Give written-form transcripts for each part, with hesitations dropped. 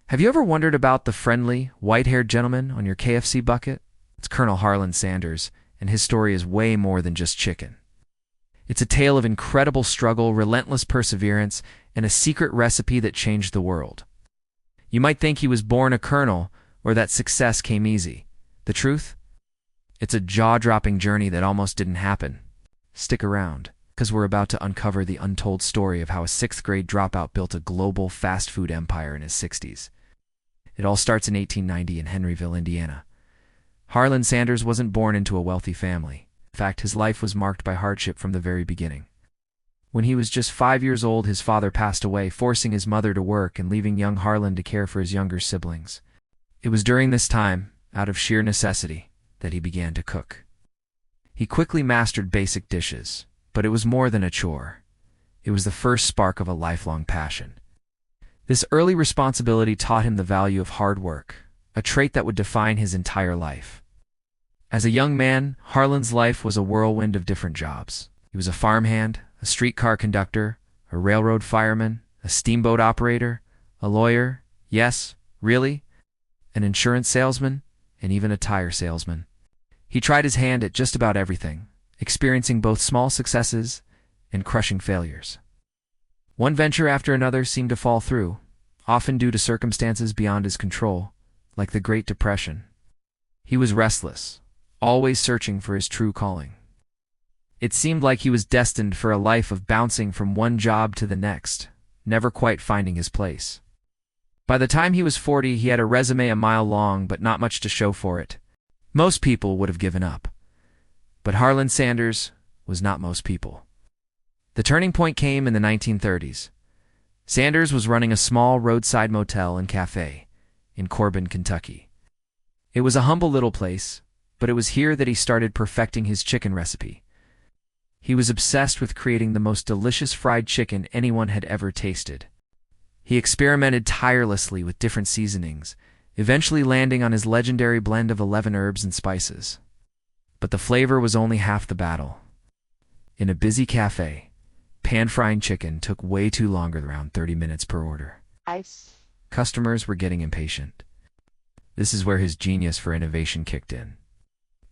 Have you ever wondered about the friendly, white-haired gentleman on your KFC bucket? It's Colonel Harlan Sanders, and his story is way more than just chicken. It's a tale of incredible struggle, relentless perseverance, and a secret recipe that changed the world. You might think he was born a colonel, or that success came easy. The truth? It's a jaw-dropping journey that almost didn't happen. Stick around, because we're about to uncover the untold story of how a sixth-grade dropout built a global fast food empire in his 60s. It all starts in 1890 in Henryville, Indiana. Harlan Sanders wasn't born into a wealthy family. In fact, his life was marked by hardship from the very beginning. When he was just 5 years old, his father passed away, forcing his mother to work and leaving young Harlan to care for his younger siblings. It was during this time, out of sheer necessity, that he began to cook. He quickly mastered basic dishes, but it was more than a chore. It was the first spark of a lifelong passion. This early responsibility taught him the value of hard work, a trait that would define his entire life. As a young man, Harlan's life was a whirlwind of different jobs. He was a farmhand, a streetcar conductor, a railroad fireman, a steamboat operator, a lawyer, yes, really, an insurance salesman, and even a tire salesman. He tried his hand at just about everything, experiencing both small successes and crushing failures. One venture after another seemed to fall through, often due to circumstances beyond his control, like the Great Depression. He was restless, always searching for his true calling. It seemed like he was destined for a life of bouncing from one job to the next, never quite finding his place. By the time he was 40, he had a resume a mile long, but not much to show for it. Most people would have given up. But Harlan Sanders was not most people. The turning point came in the 1930s. Sanders was running a small roadside motel and cafe in Corbin, Kentucky. It was a humble little place, but it was here that he started perfecting his chicken recipe. He was obsessed with creating the most delicious fried chicken anyone had ever tasted. He experimented tirelessly with different seasonings, eventually landing on his legendary blend of 11 herbs and spices. But the flavor was only half the battle. In a busy cafe, pan-frying chicken took way too long, around 30 minutes per order. Customers were getting impatient. This is where his genius for innovation kicked in.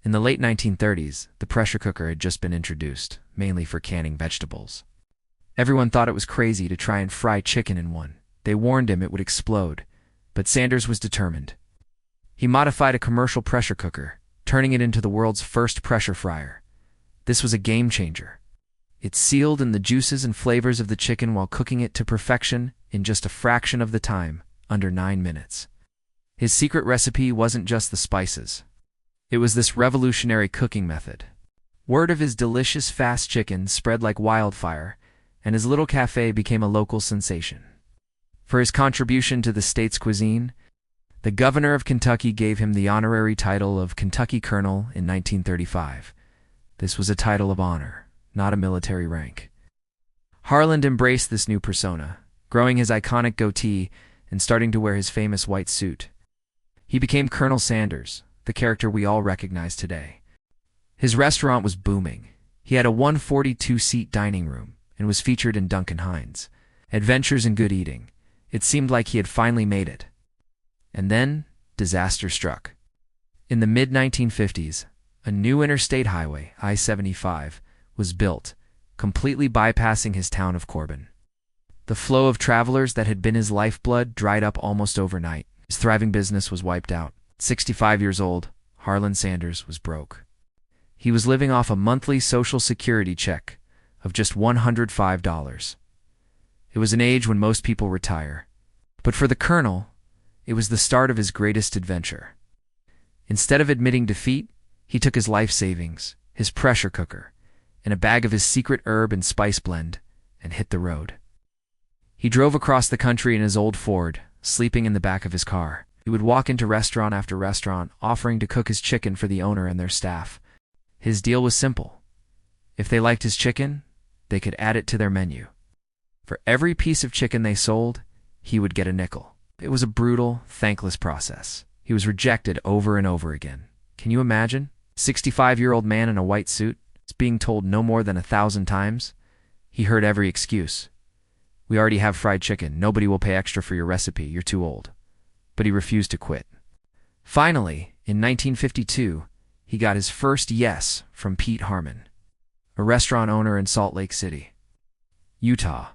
In the late 1930s, the pressure cooker had just been introduced, mainly for canning vegetables. Everyone thought it was crazy to try and fry chicken in one. They warned him it would explode, but Sanders was determined. He modified a commercial pressure cooker, turning it into the world's first pressure fryer. This was a game changer. It sealed in the juices and flavors of the chicken while cooking it to perfection in just a fraction of the time, under 9 minutes. His secret recipe wasn't just the spices. It was this revolutionary cooking method. Word of his delicious fast chicken spread like wildfire, and his little cafe became a local sensation. For his contribution to the state's cuisine, the governor of Kentucky gave him the honorary title of Kentucky Colonel in 1935. This was a title of honor, not a military rank. Harlan embraced this new persona, growing his iconic goatee and starting to wear his famous white suit. He became Colonel Sanders, the character we all recognize today. His restaurant was booming. He had a 142-seat dining room and was featured in Duncan Hines' Adventures in Good Eating. It seemed like he had finally made it. And then, disaster struck. In the mid-1950s, a new interstate highway, I-75, was built, completely bypassing his town of Corbin. The flow of travelers that had been his lifeblood dried up almost overnight. His thriving business was wiped out. 65 years old, Harlan Sanders was broke. He was living off a monthly Social Security check of just $105. It was an age when most people retire. But for the Colonel, it was the start of his greatest adventure. Instead of admitting defeat, he took his life savings, his pressure cooker, and a bag of his secret herb and spice blend, and hit the road. He drove across the country in his old Ford, sleeping in the back of his car. He would walk into restaurant after restaurant, offering to cook his chicken for the owner and their staff. His deal was simple. If they liked his chicken, they could add it to their menu. For every piece of chicken they sold, he would get a nickel. It was a brutal, thankless process. He was rejected over and over again. Can you imagine? 65-year-old man in a white suit is being told no more than 1,000 times. He heard every excuse. We already have fried chicken. Nobody will pay extra for your recipe. You're too old. but he refused to quit. Finally, in 1952, he got his first yes from Pete Harmon, a restaurant owner in Salt Lake City, Utah.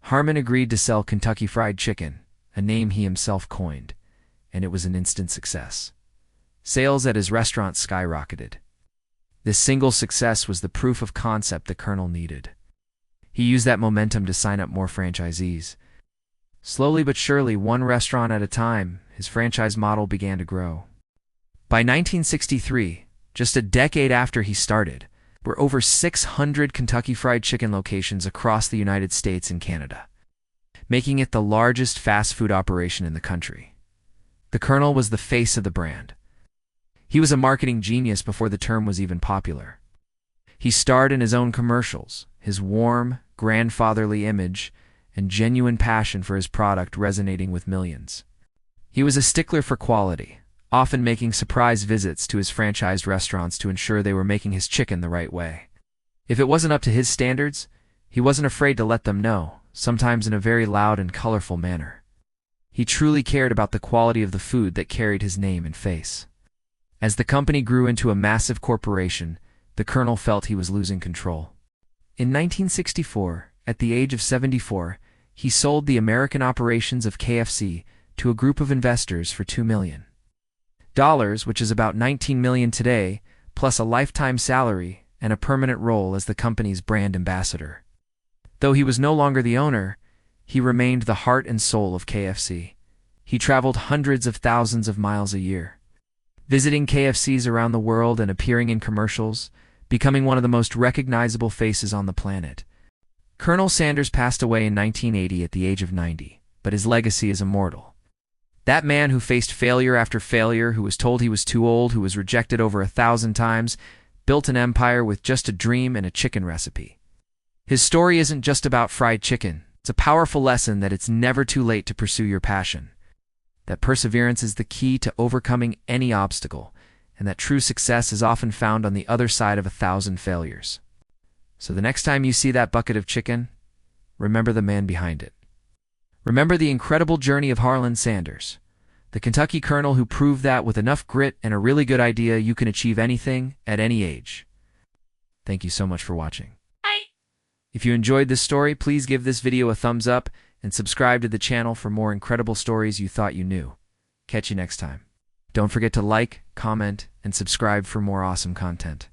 Harmon agreed to sell Kentucky Fried Chicken, a name he himself coined, and it was an instant success. Sales at his restaurant skyrocketed. This single success was the proof of concept the Colonel needed. He used that momentum to sign up more franchisees. Slowly but surely, one restaurant at a time, his franchise model began to grow. By 1963, just a decade after he started, there were over 600 Kentucky Fried Chicken locations across the United States and Canada, making it the largest fast food operation in the country. The Colonel was the face of the brand. He was a marketing genius before the term was even popular. He starred in his own commercials. His warm, grandfatherly image and genuine passion for his product resonating with millions. He was a stickler for quality, often making surprise visits to his franchised restaurants to ensure they were making his chicken the right way. If it wasn't up to his standards, he wasn't afraid to let them know, sometimes in a very loud and colorful manner. He truly cared about the quality of the food that carried his name and face. As the company grew into a massive corporation, the Colonel felt he was losing control. In 1964, at the age of 74, he sold the American operations of KFC to a group of investors for $2 million, which is about $19 million today, plus a lifetime salary and a permanent role as the company's brand ambassador. Though he was no longer the owner, he remained the heart and soul of KFC. He traveled hundreds of thousands of miles a year, visiting KFCs around the world and appearing in commercials, becoming one of the most recognizable faces on the planet. Colonel Sanders passed away in 1980 at the age of 90, but his legacy is immortal. That man who faced failure after failure, who was told he was too old, who was rejected over 1,000 times, built an empire with just a dream and a chicken recipe. His story isn't just about fried chicken. It's a powerful lesson that it's never too late to pursue your passion, that perseverance is the key to overcoming any obstacle, and that true success is often found on the other side of 1,000 failures. So the next time you see that bucket of chicken, remember the man behind it. Remember the incredible journey of Harlan Sanders, the Kentucky Colonel who proved that with enough grit and a really good idea, you can achieve anything at any age. Thank you so much for watching. If you enjoyed this story, please give this video a thumbs up and subscribe to the channel for more incredible stories you thought you knew. Catch you next time. Don't forget to like, comment, and subscribe for more awesome content.